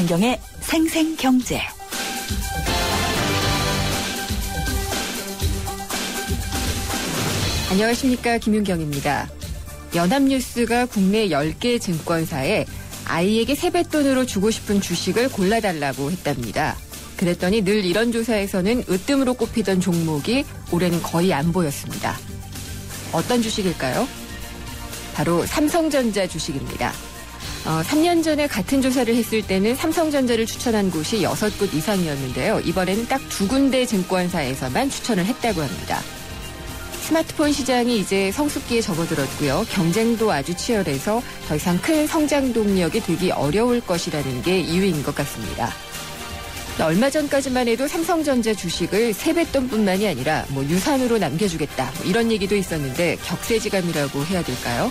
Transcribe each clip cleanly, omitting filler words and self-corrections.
김윤경의 생생경제. 안녕하십니까, 김윤경입니다. 연합뉴스가 국내 10개 증권사에 아이에게 세뱃돈으로 주고 싶은 주식을 골라달라고 했답니다. 그랬더니 늘 이런 조사에서는 으뜸으로 꼽히던 종목이 올해는 거의 안 보였습니다. 어떤 주식일까요? 바로 삼성전자 주식입니다. 3년 전에 같은 조사를 했을 때는 삼성전자를 추천한 곳이 6곳 이상이었는데요. 이번에는 딱 2군데 증권사에서만 추천을 했다고 합니다. 스마트폰 시장이 이제 성숙기에 접어들었고요. 경쟁도 아주 치열해서 더 이상 큰 성장 동력이 되기 어려울 것이라는 게 이유인 것 같습니다. 얼마 전까지만 해도 삼성전자 주식을 세뱃돈뿐만이 아니라 유산으로 남겨주겠다 이런 얘기도 있었는데 격세지감이라고 해야 될까요?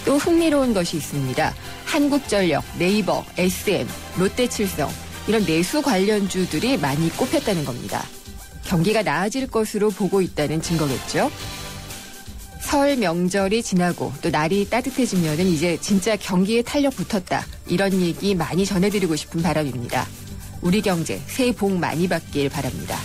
또 흥미로운 것이 있습니다. 한국전력, 네이버, SM, 롯데칠성 이런 내수 관련주들이 많이 꼽혔다는 겁니다. 경기가 나아질 것으로 보고 있다는 증거겠죠. 설 명절이 지나고 또 날이 따뜻해지면 이제 진짜 경기에 탄력 붙었다 이런 얘기 많이 전해드리고 싶은 바람입니다. 우리 경제 새해 복 많이 받길 바랍니다.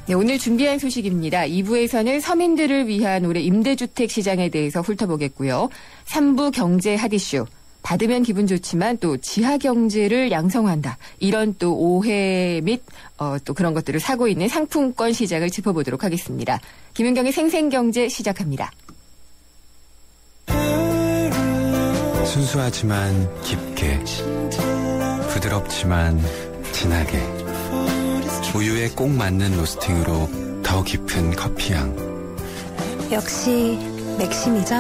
네, 오늘 준비한 소식입니다. 2부에서는 서민들을 위한 올해 임대주택 시장에 대해서 훑어보겠고요. 3부 경제 핫이슈. 받으면 기분 좋지만 또 지하경제를 양성한다. 이런 또 오해 및 또 그런 것들을 사고 있는 상품권 시장을 짚어보도록 하겠습니다. 김윤경의 생생경제 시작합니다. 순수하지만 깊게, 부드럽지만 진하게, 우유에 꼭 맞는 로스팅으로 더 깊은 커피향. 역시 맥심이죠.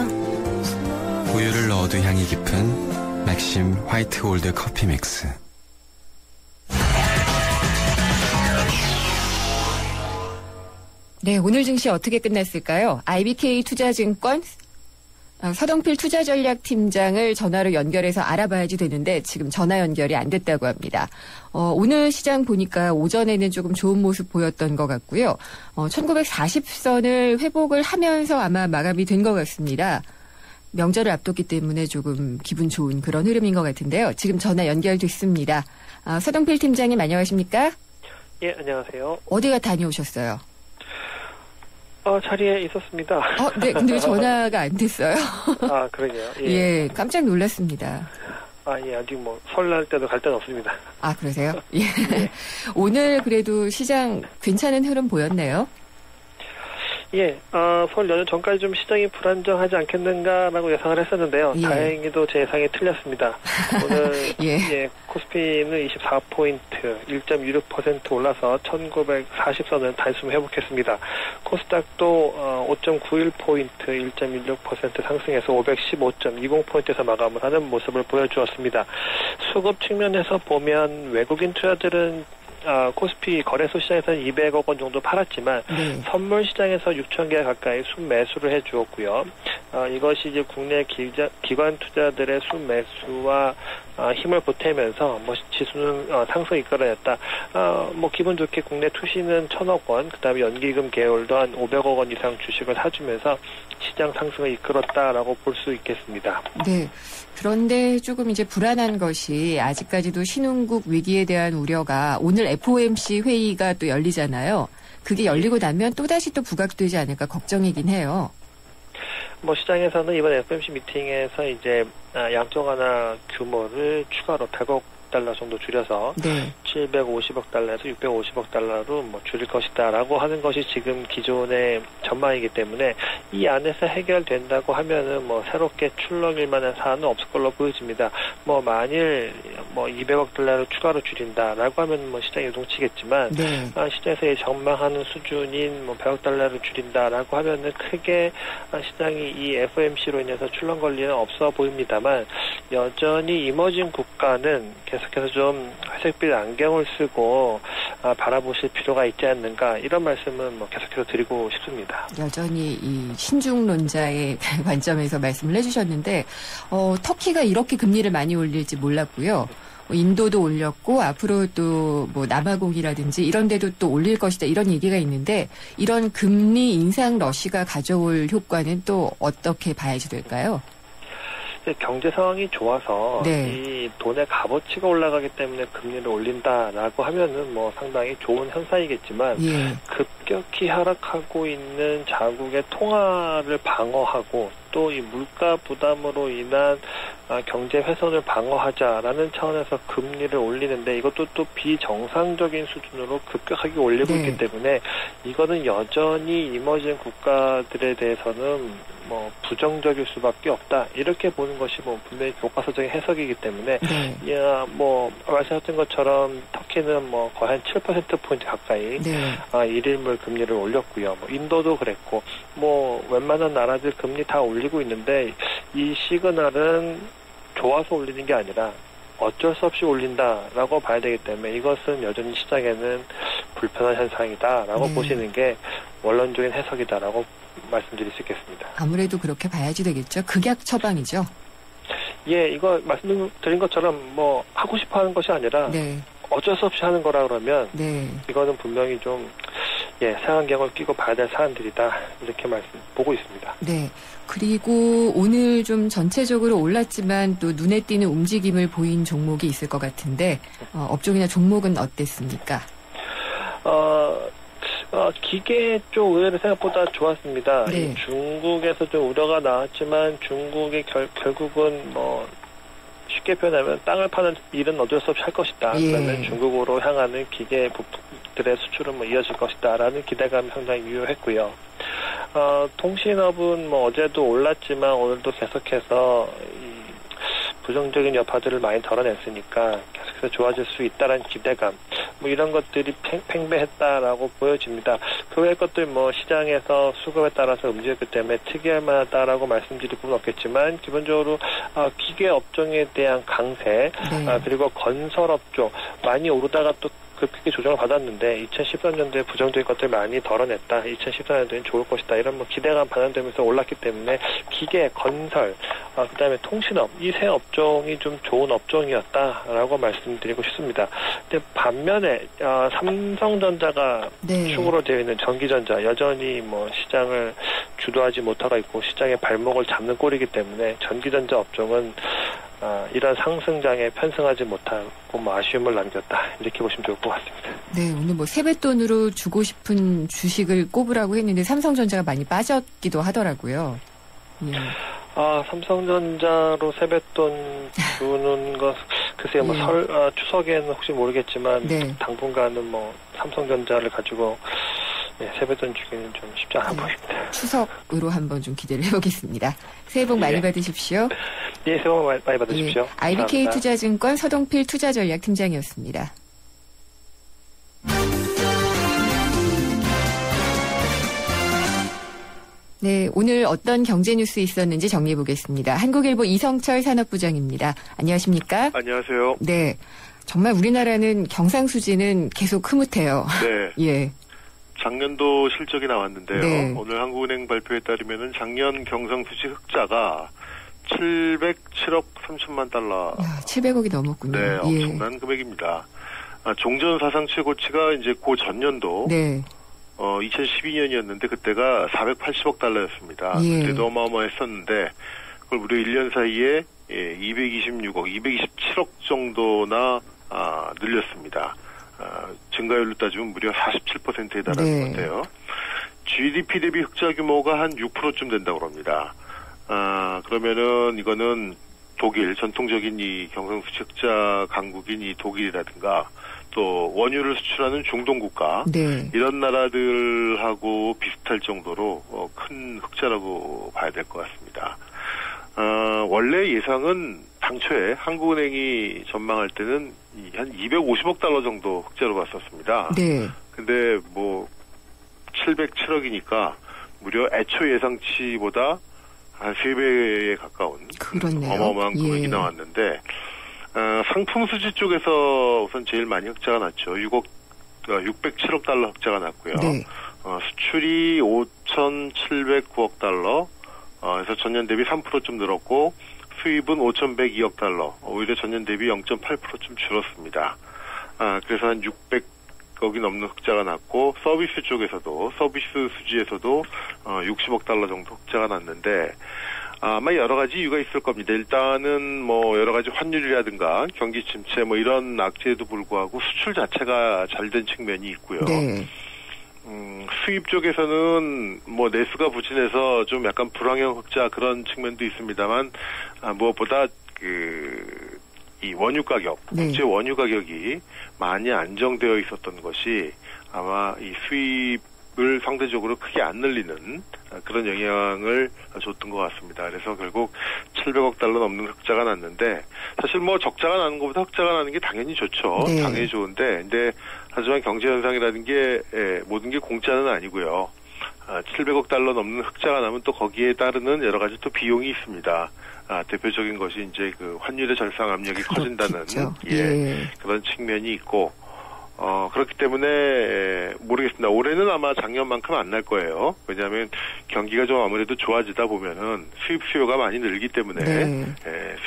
우유를 넣어도 향이 깊은 맥심 화이트 골드 커피 믹스. 네, 오늘 증시 어떻게 끝났을까요? IBK 투자증권 서동필 투자전략팀장을 전화로 연결해서 알아봐야지 되는데 지금 전화 연결이 안 됐다고 합니다. 오늘 시장 보니까 오전에는 조금 좋은 모습 보였던 것 같고요. 1940선을 회복을 하면서 아마 마감이 된 것 같습니다. 명절을 앞뒀기 때문에 조금 기분 좋은 그런 흐름인 것 같은데요. 지금 전화 연결됐습니다. 서동필 팀장님 안녕하십니까? 예, 안녕하세요. 어디가 다녀오셨어요? 자리에 있었습니다. 네, 근데 왜 전화가 안 됐어요? 아, 그러게요. 예. 예, 깜짝 놀랐습니다. 예, 아직 설날 때도 갈 데는 없습니다. 아, 그러세요? 예. 오늘 그래도 시장 괜찮은 흐름 보였네요? 예, 설 연휴 전까지 좀 시장이 불안정하지 않겠는가라고 예상을 했었는데요. 예. 다행히도 제 예상이 틀렸습니다. 오늘 예. 코스피는 24포인트, 1.26% 올라서 1940선을 단숨 회복했습니다. 코스닥도 5.91포인트, 1.16% 상승해서 515.20포인트에서 마감을 하는 모습을 보여주었습니다. 수급 측면에서 보면 외국인 투자들은 코스피 거래소 시장에서는 200억 원 정도 팔았지만 선물 시장에서 6천 개 가까이 순매수를 해주었고요. 이것이 이제 국내 기관 투자들의 순매수와 힘을 보태면서 지수는 상승 이끌어냈다. 기분 좋게 국내 투시는 1,000억 원, 그다음에 연기금 계열도 한 500억 원 이상 주식을 사주면서 시장 상승을 이끌었다라고 볼 수 있겠습니다. 네. 그런데 조금 이제 불안한 것이 아직까지도 신흥국 위기에 대한 우려가 오늘 FOMC 회의가 또 열리잖아요. 그게 열리고 나면 또다시 또 부각되지 않을까 걱정이긴 해요. 시장에서는 이번 FOMC 미팅에서 이제 양적 완화 규모를 추가로 100억 달러 정도 줄여서 750억 달러에서 650억 달러로 줄일 것이다라고 하는 것이 지금 기존의 전망이기 때문에 이 안에서 해결된다고 하면은 새롭게 출렁일 만한 사안은 없을 걸로 보여집니다. 만일 200억 달러를 추가로 줄인다라고 하면 시장이 요동치겠지만 시장에서 전망하는 수준인 100억 달러를 줄인다라고 하면은 크게 시장이 이 FOMC로 인해서 출렁거릴 일은 없어 보입니다만 여전히 이머징 국가는 계속해서 좀 회색빛 안경을 쓰고 바라보실 필요가 있지 않는가 이런 말씀은 계속해서 드리고 싶습니다. 여전히 이 신중론자의 관점에서 말씀을 해주셨는데 터키가 이렇게 금리를 많이 올릴지 몰랐고요. 인도도 올렸고 앞으로 또 남아공이라든지 이런 데도 또 올릴 것이다 이런 얘기가 있는데 이런 금리 인상 러시가 가져올 효과는 또 어떻게 봐야지 될까요? 경제 상황이 좋아서 네. 이 돈의 값어치가 올라가기 때문에 금리를 올린다라고 하면은 뭐 상당히 좋은 현상이겠지만 예. 급격히 하락하고 있는 자국의 통화를 방어하고 또 이 물가 부담으로 인한 경제 훼손을 방어하자라는 차원에서 금리를 올리는데 이것도 또 비정상적인 수준으로 급격하게 올리고 네. 있기 때문에 이거는 여전히 이머징 국가들에 대해서는 뭐 부정적일 수밖에 없다 이렇게 보는 것이 뭐 분명히 교과서적인 해석이기 때문에 네. 야, 뭐 말씀하신 것처럼 터키는 뭐 거의 한 7%포인트 가까이 네. 일일물 금리를 올렸고요. 뭐 인도도 그랬고 뭐 웬만한 나라들 금리 다 올리고 있는데 이 시그널은 좋아서 올리는 게 아니라 어쩔 수 없이 올린다라고 봐야 되기 때문에 이것은 여전히 시장에는 불편한 현상이다라고 네. 보시는 게 원론적인 해석이다라고 말씀드릴 수 있겠습니다. 아무래도 그렇게 봐야지 되겠죠. 극약 처방이죠. 예, 이거 말씀드린 것처럼 뭐 하고 싶어 하는 것이 아니라 네. 어쩔 수 없이 하는 거라 그러면 네. 이거는 분명히 좀 색안경을 끼고 봐야 될 사안들이다 이렇게 보고 있습니다. 네. 그리고 오늘 좀 전체적으로 올랐지만 또 눈에 띄는 움직임을 보인 종목이 있을 것 같은데 업종이나 종목은 어땠습니까? 기계 쪽 의외로 생각보다 좋았습니다. 네. 중국에서 좀 우려가 나왔지만 중국이 결국은 뭐 쉽게 표현하면 땅을 파는 일은 어쩔 수 없이 할 것이다. 예. 그러면 중국으로 향하는 기계 부품들의 수출은 뭐 이어질 것이다라는 기대감이 상당히 유효했고요. 통신업은 뭐 어제도 올랐지만 오늘도 계속해서 이 부정적인 여파들을 많이 덜어냈으니까 계속해서 좋아질 수 있다라는 기대감, 뭐 이런 것들이 팽배했다라고 보여집니다. 그 외의 것들 뭐 시장에서 수급에 따라서 움직였기 때문에 특이할 만하다라고 말씀드릴 부분은 없겠지만 기본적으로 기계 업종에 대한 강세, 그리고 건설업종 많이 오르다가 또 급격히 조정을 받았는데 2013년도에 부정적인 것들 많이 덜어냈다. 2014년도에는 좋을 것이다. 이런 뭐 기대감 반영되면서 올랐기 때문에 기계, 건설, 그다음에 통신업 이 세 업종이 좀 좋은 업종이었다라고 말씀드리고 싶습니다. 근데 반면에 삼성전자가 축으로 되어 있는 전기전자 여전히 뭐 시장을 주도하지 못하고 있고 시장의 발목을 잡는 꼴이기 때문에 전기전자 업종은 이런 상승장에 편승하지 못하고 뭐 아쉬움을 남겼다 이렇게 보시면 좋을 것 같습니다. 네, 오늘 뭐 세뱃돈으로 주고 싶은 주식을 꼽으라고 했는데 삼성전자가 많이 빠졌기도 하더라고요. 예. 삼성전자로 세뱃돈 주는 것 글쎄요, 뭐 추석에는 혹시 모르겠지만 당분간은 뭐 삼성전자를 가지고 세뱃돈 주기는 좀 쉽지 않아 보입니다. 추석으로 한번 좀 기대를 해보겠습니다. 새해 복 많이 받으십시오. 예, 새해 복 많이 받으십시오. IBK 투자증권 서동필 투자전략팀장이었습니다. 네, 오늘 어떤 경제 뉴스 있었는지 정리해 보겠습니다. 한국일보 이성철 산업부장입니다. 안녕하십니까? 안녕하세요. 네, 정말 우리나라는 경상수지는 계속 흐뭇해요. 네. 예. 작년도 실적이 나왔는데요. 네. 오늘 한국은행 발표에 따르면은 작년 경상수지 흑자가 707억 3천만 달러. 700억이 넘었군요. 네, 엄청난 금액입니다. 종전 사상 최고치가 이제 그 전년도 2012년이었는데 그때가 480억 달러였습니다. 그때도 어마어마했었는데 그걸 무려 1년 사이에 226억, 227억 정도나 늘렸습니다. 증가율로 따지면 무려 47%에 달하는 건데요. GDP 대비 흑자 규모가 한 6%쯤 된다고 합니다. 그러면은 이거는 독일, 전통적인 이 경상수지 흑자 강국인 이 독일이라든가 또 원유를 수출하는 중동 국가 이런 나라들하고 비슷할 정도로 큰 흑자라고 봐야 될 것 같습니다. 원래 예상은 당초에 한국은행이 전망할 때는 한 250억 달러 정도 흑자로 봤었습니다. 근데 뭐 707억이니까 무려 애초 예상치보다 한 3배에 가까운 어마어마한 금액이 나왔는데 상품 수지 쪽에서 우선 제일 많이 흑자가 났죠. 607억 달러 흑자가 났고요. 수출이 5,709억 달러, 그래서 전년 대비 3%좀 늘었고 수입은 5,102억 달러, 오히려 전년 대비 0.8%좀 줄었습니다. 그래서 한 600억이 넘는 흑자가 났고 서비스 쪽에서도 서비스 수지에서도 60억 달러 정도 흑자가 났는데 아마 여러 가지 이유가 있을 겁니다. 일단은 뭐 여러 가지 환율이라든가 경기 침체 뭐 이런 악재에도 불구하고 수출 자체가 잘 된 측면이 있고요. 네. 수입 쪽에서는 뭐 내수가 부진해서 좀 약간 불황형 흑자 그런 측면도 있습니다만 무엇보다 이 원유 가격, 국제 원유 가격이 많이 안정되어 있었던 것이 아마 이 수입을 상대적으로 크게 안 늘리는 그런 영향을 줬던 것 같습니다. 그래서 결국 700억 달러 넘는 흑자가 났는데 사실 뭐 적자가 나는 것보다 흑자가 나는 게 당연히 좋죠. 네. 당연히 좋은데 근데 하지만 경제 현상이라는 게 모든 게 공짜는 아니고요. 700억 달러 넘는 흑자가 나면 또 거기에 따르는 여러 가지 또 비용이 있습니다. 대표적인 것이 이제 그 환율의 절상 압력이 커진다는 그런 측면이 있고 그렇기 때문에 모르겠습니다. 올해는 아마 작년만큼 안 날 거예요. 왜냐하면 경기가 좀 아무래도 좋아지다 보면은 수입 수요가 많이 늘기 때문에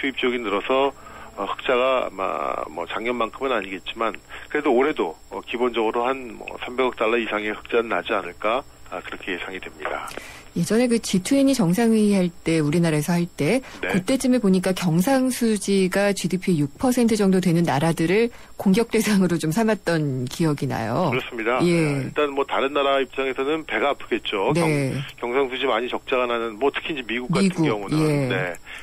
수입 쪽이 늘어서 흑자가 아마 뭐 작년만큼은 아니겠지만 그래도 올해도 기본적으로 한 뭐 300억 달러 이상의 흑자는 나지 않을까 그렇게 예상이 됩니다. 예전에 그 G20 정상회의 할 때 우리나라에서 할 때 그때쯤에 보니까 경상수지가 GDP 6% 정도 되는 나라들을 공격 대상으로 좀 삼았던 기억이 나요. 그렇습니다. 예. 일단 뭐 다른 나라 입장에서는 배가 아프겠죠. 네. 경상수지 많이 적자가 나는 뭐 특히 이제 미국 같은 경우는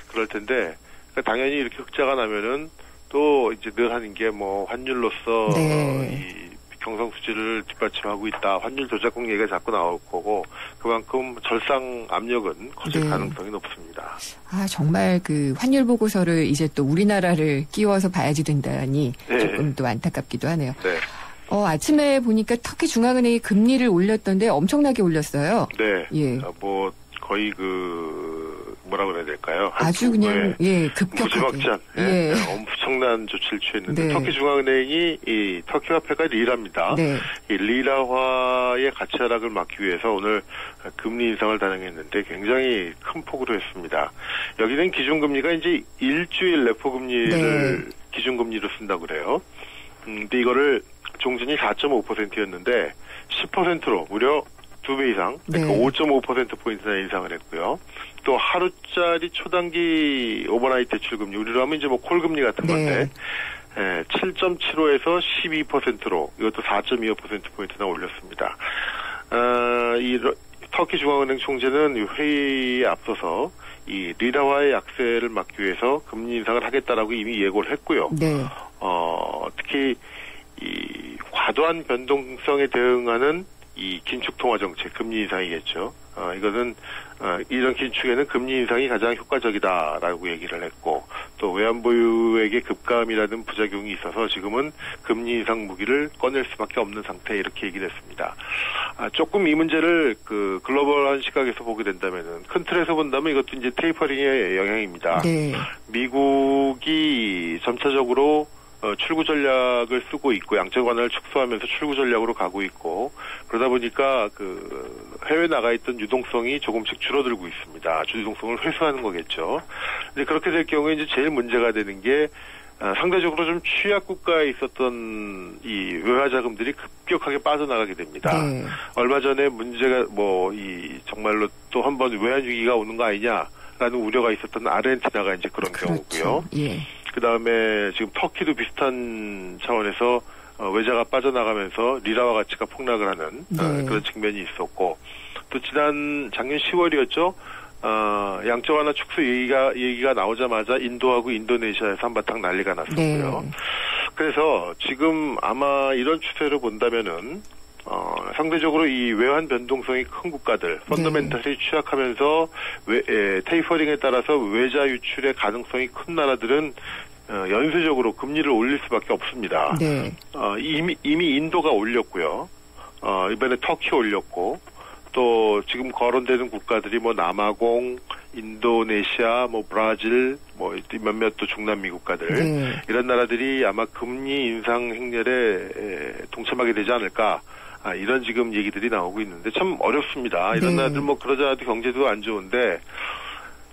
그럴 텐데 그러니까 당연히 이렇게 흑자가 나면은 또 이제 늘 하는 게 뭐 환율로서 이 경상수지를 뒷받침하고 있다. 환율 조작국 얘기가 자꾸 나올 거고 그만큼 절상 압력은 커질 가능성이 높습니다. 정말 그 환율 보고서를 이제 또 우리나라를 끼워서 봐야지 된다니 조금 또 안타깝기도 하네요. 네. 아침에 보니까 터키 중앙은행이 금리를 올렸던데 엄청나게 올렸어요. 네. 예. 뭐 거의 뭐라 그래야 될까요? 아주 그냥 급격하게. 무지막지한 엄청난 조치를 취했는데 터키 중앙은행이 이 터키 화폐가 리라입니다. 이 리라화의 가치 하락을 막기 위해서 오늘 금리 인상을 단행했는데 굉장히 큰 폭으로 했습니다. 여기는 기준금리가 이제 일주일 레포 금리를 기준금리로 쓴다고 그래요. 근데 이거를 종전이 4.5%였는데 10%로 무려 2배 이상, 그러니까 5.5%포인트나 인상을 했고요. 또 하루짜리 초단기 오버나이트 대출금리, 우리로 하면 이제 뭐 콜금리 같은 건데, 7.75에서 12%로 이것도 4.25%포인트나 올렸습니다. 이 터키 중앙은행 총재는 회의에 앞서서 이 리라화의 약세를 막기 위해서 금리 인상을 하겠다라고 이미 예고를 했고요. 특히 이 과도한 변동성에 대응하는 이 긴축 통화 정책, 금리 인상이겠죠. 이것은 이런 긴축에는 금리 인상이 가장 효과적이다라고 얘기를 했고 또 외환보유액의 급감이라는 부작용이 있어서 지금은 금리 인상 무기를 꺼낼 수밖에 없는 상태 이렇게 얘기를 했습니다. 조금 이 문제를 그 글로벌한 시각에서 보게 된다면은 큰 틀에서 본다면 이것도 이제 테이퍼링의 영향입니다. 미국이 점차적으로 출구 전략을 쓰고 있고 양적 완화를 축소하면서 출구 전략으로 가고 있고 그러다 보니까 그 해외 나가 있던 유동성이 조금씩 줄어들고 있습니다. 유동성을 회수하는 거겠죠. 근데 그렇게 될 경우에 이제 제일 문제가 되는 게 상대적으로 좀 취약 국가에 있었던 이 외화 자금들이 급격하게 빠져나가게 됩니다. 얼마 전에 문제가 정말로 또 한 번 외환 위기가 오는 거 아니냐라는 우려가 있었던 아르헨티나가 이제 그런 경우고요. 그 다음에 지금 터키도 비슷한 차원에서 외자가 빠져나가면서 리라화 가치가 폭락을 하는 그런 측면이 있었고 또 작년 10월이었죠. 양적 완화 축소 얘기가 나오자마자 인도하고 인도네시아에서 한바탕 난리가 났었고요. 그래서 지금 아마 이런 추세를 본다면은 상대적으로 이 외환 변동성이 큰 국가들, 펀더멘털이 취약하면서 테이퍼링에 따라서 외자 유출의 가능성이 큰 나라들은 연쇄적으로 금리를 올릴 수밖에 없습니다. 이미 인도가 올렸고요. 이번에 터키 올렸고 또 지금 거론되는 국가들이 뭐 남아공, 인도네시아, 뭐 브라질, 뭐 몇몇 또 중남미 국가들 이런 나라들이 아마 금리 인상 행렬에 동참하게 되지 않을까. 이런 지금 얘기들이 나오고 있는데 참 어렵습니다. 이런 나라들 뭐 그러자도 경제도 안 좋은데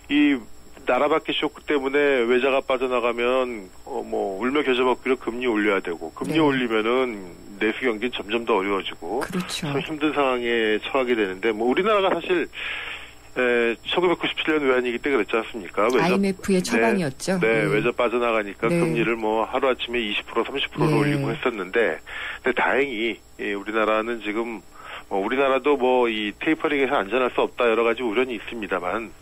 이 나라 밖의 쇼크 때문에 외자가 빠져나가면 울며 겨자 먹기로 금리 올려야 되고 금리 올리면은 내수 경기는 점점 더 어려워지고 참 힘든 상황에 처하게 되는데 뭐 우리나라가 사실 1997년 외환위기 때 그랬지 않습니까? IMF의 처방이었죠. 네, 외자 빠져나가니까 금리를 뭐 하루아침에 20%, 30%로 올리고 했었는데, 근데 다행히 우리나라는 지금 우리나라도 이 테이퍼링에서 안전할 수 없다 여러 가지 우려는 있습니다만,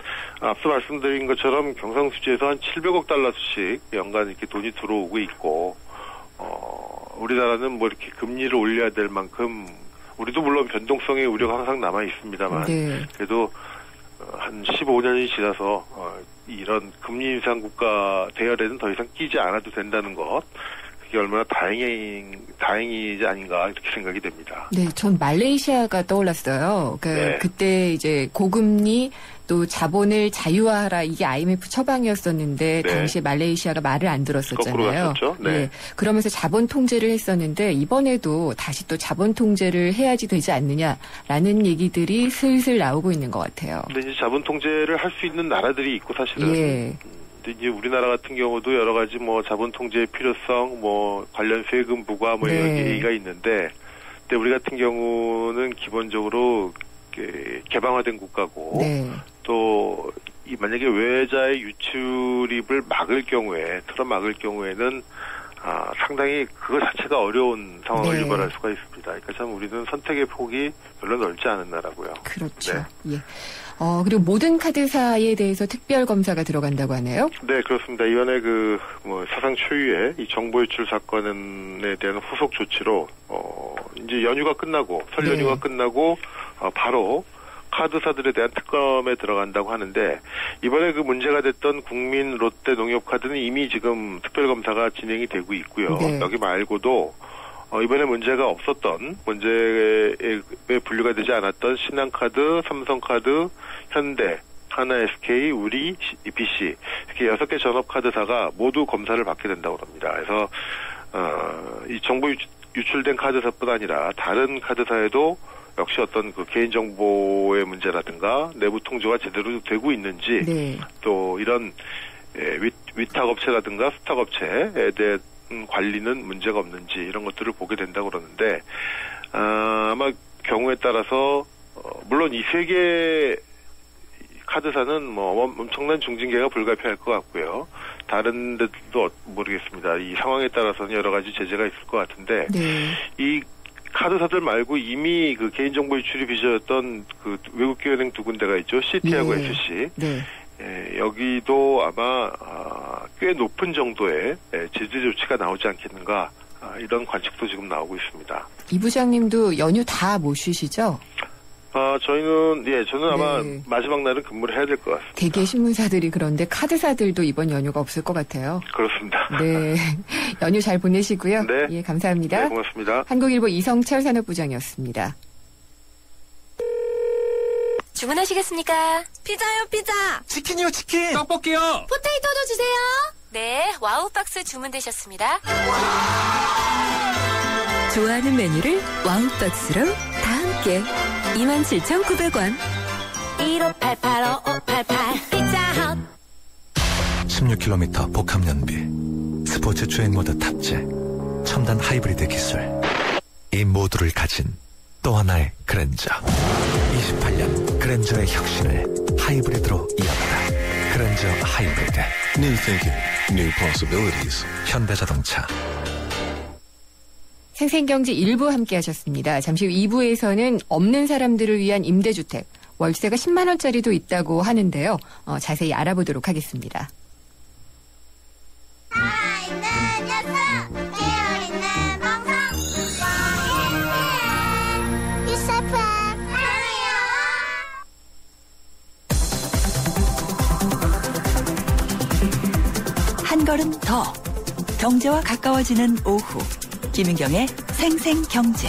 앞서 말씀드린 것처럼 경상수지에서 한 700억 달러씩 연간 이렇게 돈이 들어오고 있고, 우리나라는 뭐 이렇게 금리를 올려야 될 만큼, 우리도 물론 변동성의 우려가 항상 남아 있습니다만, 그래도 한 15년이 지나서 이런 금리 인상 국가 대열에는 더 이상 끼지 않아도 된다는 것, 그게 얼마나 다행이지 아닌가 이렇게 생각이 됩니다. 네, 전 말레이시아가 떠올랐어요. 그때 이제 고금리 또 자본을 자유화하라 이게 IMF 처방이었었는데 당시에 말레이시아가 말을 안 들었었잖아요. 네. 그러면서 자본 통제를 했었는데 이번에도 다시 또 자본 통제를 해야지 되지 않느냐라는 얘기들이 슬슬 나오고 있는 것 같아요. 근데 이제 자본 통제를 할 수 있는 나라들이 있고 사실은. 이제 우리나라 같은 경우도 여러 가지 자본 통제의 필요성, 관련 세금 부과 이런 얘기가 있는데, 근데 우리 같은 경우는 기본적으로 개방화된 국가고, 또 만약에 외자의 유출입을 막을 경우에, 틀어막을 경우에는 상당히 그거 자체가 어려운 상황을 유발할 수가 있습니다. 그러니까 참 우리는 선택의 폭이 별로 넓지 않은 나라고요. 그렇죠. 예. 그리고 모든 카드사에 대해서 특별 검사가 들어간다고 하네요. 네, 그렇습니다. 이번에 사상 초유의 이 정보 유출 사건에 대한 후속 조치로 이제 연휴가 끝나고 설 연휴가 끝나고 바로 카드사들에 대한 특검에 들어간다고 하는데, 이번에 그 문제가 됐던 국민 롯데 농협카드는 이미 지금 특별검사가 진행이 되고 있고요. 여기 말고도 이번에 문제가 없었던, 문제에 분류가 되지 않았던 신한카드, 삼성카드, 현대, 하나SK, 우리, BC 이렇게 6개 전업카드사가 모두 검사를 받게 된다고 합니다. 그래서 이 정보 유출된 카드사뿐 아니라 다른 카드사에도 역시 어떤 그 개인정보의 문제라든가 내부 통제가 제대로 되고 있는지, 또 이런 위탁업체라든가 수탁업체에 대한 관리는 문제가 없는지 이런 것들을 보게 된다고 그러는데, 아마 경우에 따라서 물론 이 세 개 카드사는 엄청난 중징계가 불가피할 것 같고요. 다른 데도 모르겠습니다. 이 상황에 따라서는 여러 가지 제재가 있을 것 같은데, 이 카드사들 말고 이미 그 개인정보 유출이 빚어졌던 그 외국기업은행 2군데가 있죠. CT하고 SC. 여기도 아마 꽤 높은 정도의 제재 조치가 나오지 않겠는가, 이런 관측도 지금 나오고 있습니다. 이 부장님도 연휴 다 못 쉬시죠? 저는 아마 마지막 날은 근무를 해야 될 것 같습니다. 대개 신문사들이 그런데 카드사들도 이번 연휴가 없을 것 같아요. 그렇습니다. 네. 연휴 잘 보내시고요. 네. 예, 감사합니다. 네, 고맙습니다. 한국일보 이성철 산업부장이었습니다. 주문하시겠습니까? 피자요, 피자. 치킨이요, 치킨. 떡볶이요. 포테이토도 주세요. 네, 와우박스 주문되셨습니다. 좋아하는 메뉴를 와우박스로 다 함께 27,900원. 1588-5588 피자헛. 16km 복합연비, 스포츠 주행 모드 탑재, 첨단 하이브리드 기술, 이 모두를 가진 또 하나의 그랜저. 28년 그랜저의 혁신을 하이브리드로 이어가다. 그랜저 하이브리드. New thinking, new possibilities. 현대자동차. 생생경제 1부 함께 하셨습니다. 잠시 후 2부에서는 없는 사람들을 위한 임대주택, 월세가 10만 원짜리도 있다고 하는데요. 자세히 알아보도록 하겠습니다. 한 걸음 더 경제와 가까워지는 오후, 김윤경의 생생경제.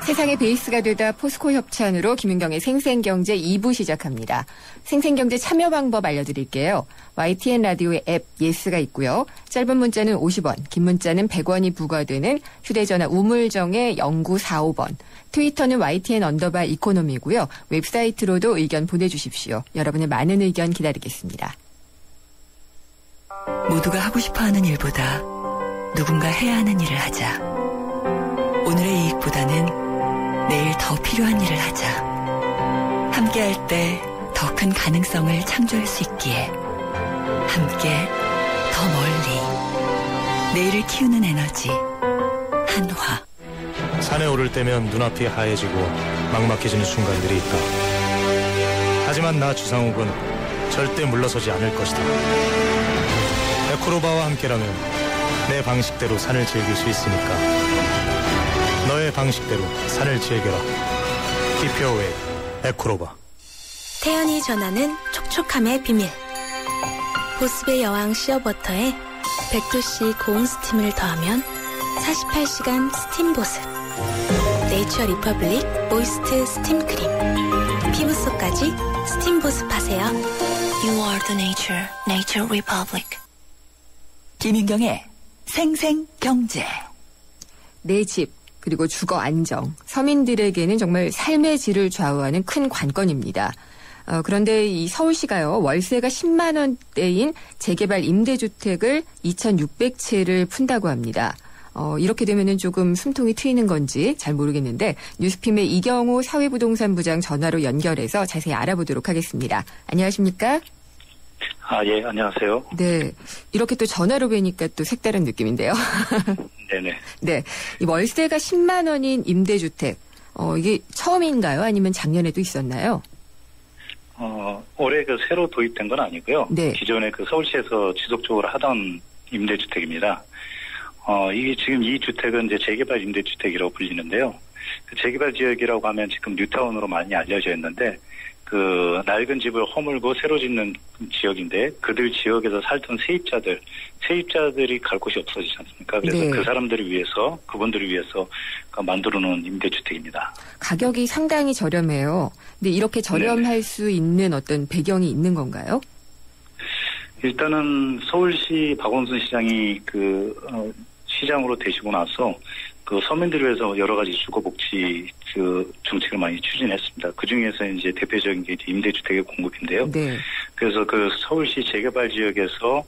세상의 베이스가 되다 포스코 협찬으로 김윤경의 생생경제 2부 시작합니다. 생생경제 참여 방법 알려드릴게요. YTN 라디오의 앱 예스가 있고요. 짧은 문자는 50원, 긴 문자는 100원이 부과되는 휴대전화 우물정의 0945번. 트위터는 YTN_이코노미고요. 웹사이트로도 의견 보내주십시오. 여러분의 많은 의견 기다리겠습니다. 모두가 하고 싶어하는 일보다 누군가 해야 하는 일을 하자. 오늘의 이익보다는 내일 더 필요한 일을 하자. 함께할 때 더 큰 가능성을 창조할 수 있기에 함께 더 멀리 내일을 키우는 에너지 한화. 산에 오를 때면 눈앞이 하얘지고 막막해지는 순간들이 있다. 하지만 나 주상욱은 절대 물러서지 않을 것이다. 에코로바와 함께라면 내 방식대로 산을 즐길 수 있으니까 너의 방식대로 산을 즐겨라. 기표의 에코로바. 태연이 전하는 촉촉함의 비밀. 보습의 여왕 시어버터에 100도씨 고온 스팀을 더하면 48시간 스팀 보습. 네이처 리퍼블릭 모이스트 스팀 크림. 피부 속까지 스팀 보습하세요. You are the nature, Nature Republic. 김인경의 생생경제. 내 집, 그리고 주거 안정, 서민들에게는 정말 삶의 질을 좌우하는 큰 관건입니다. 그런데 이 서울시가요, 월세가 10만 원대인 재개발 임대주택을 2,600채를 푼다고 합니다. 이렇게 되면은 조금 숨통이 트이는 건지 잘 모르겠는데 뉴스핌의 이경호 사회부동산부장 전화로 연결해서 자세히 알아보도록 하겠습니다. 안녕하십니까? 예, 안녕하세요. 네. 이렇게 또 전화로 뵈니까 또 색다른 느낌인데요. 네네. 네. 이 월세가 10만 원인 임대주택, 이게 처음인가요? 아니면 작년에도 있었나요? 올해 새로 도입된 건 아니고요. 네. 기존에 서울시에서 지속적으로 하던 임대주택입니다. 이게 지금 이 주택은 이제 재개발 임대주택이라고 불리는데요. 재개발 지역이라고 하면 지금 뉴타운으로 많이 알려져 있는데, 낡은 집을 허물고 새로 짓는 지역인데, 그들 지역에서 살던 세입자들이 갈 곳이 없어지지 않습니까? 그래서 네. 그 사람들을 위해서, 그분들을 위해서 만들어 놓은 임대주택입니다. 가격이 상당히 저렴해요. 근데 이렇게 저렴할 수 있는 어떤 배경이 있는 건가요? 일단은 서울시 박원순 시장이 시장으로 되시고 나서 서민들을 위해서 여러 가지 주거복지 정책을 많이 추진했습니다. 그 중에서 이제 대표적인 게 임대주택의 공급인데요. 네. 그래서 서울시 재개발 지역에서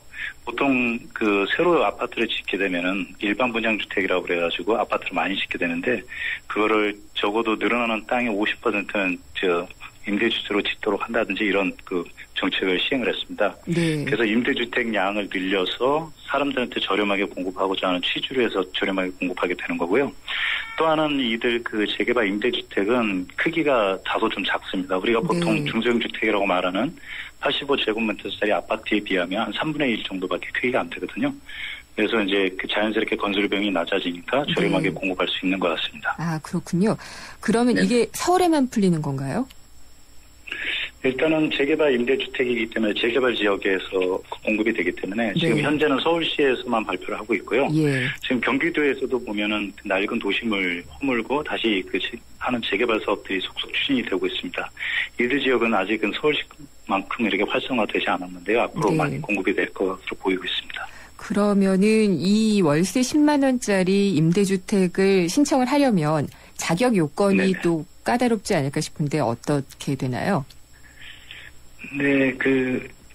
보통 새로 아파트를 짓게 되면은 일반 분양주택이라고 그래가지고 아파트를 많이 짓게 되는데, 그거를 적어도 늘어나는 땅의 50%는 임대주택으로 짓도록 한다든지 이런 정책을 시행을 했습니다. 네. 그래서 임대주택 양을 늘려서 사람들한테 저렴하게 공급하고자 하는 취지로 해서 저렴하게 공급하게 되는 거고요. 또 하나는 이들 재개발 임대주택은 크기가 다소 좀 작습니다. 우리가 보통 네. 중소형주택이라고 말하는 85제곱미터짜리 아파트에 비하면 한 3분의 1 정도밖에 크기가 안 되거든요. 그래서 이제 자연스럽게 건설 비용이 낮아지니까 저렴하게 공급할 수 있는 것 같습니다. 아, 그렇군요. 그러면 네. 이게 서울에만 풀리는 건가요? 일단은 재개발 임대주택이기 때문에 재개발 지역에서 공급이 되기 때문에 지금 네. 현재는 서울시에서만 발표를 하고 있고요. 예. 지금 경기도에서도 보면은 낡은 도심을 허물고 다시 하는 재개발 사업들이 속속 추진이 되고 있습니다. 이들 지역은 아직은 서울시만큼 이렇게 활성화되지 않았는데요. 앞으로 네. 많이 공급이 될 것으로 보이고 있습니다. 그러면은 이 월세 10만 원짜리 임대주택을 신청을 하려면 자격 요건이 네네. 또 까다롭지 않을까 싶은데 어떻게 되나요? 네,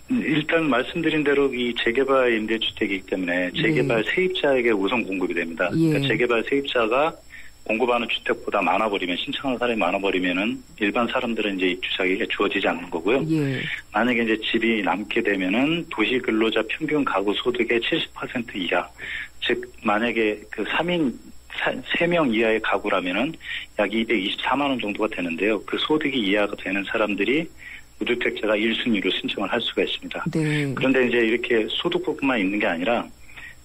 일단 말씀드린 대로 이 재개발 임대주택이기 때문에 재개발 네. 세입자에게 우선 공급이 됩니다. 예. 그러니까 재개발 세입자가 공급하는 주택보다 많아버리면, 신청하는 사람이 많아버리면은 일반 사람들은 이제 입주 자격이 주어지지 않는 거고요. 예. 만약에 이제 집이 남게 되면은 도시 근로자 평균 가구 소득의 70% 이하, 즉 만약에 3명 이하의 가구라면은 약 224만 원 정도가 되는데요. 그 소득이 이하가 되는 사람들이 무주택자가 1순위로 신청을 할 수가 있습니다. 네. 그런데 이제 이렇게 소득부분만 있는 게 아니라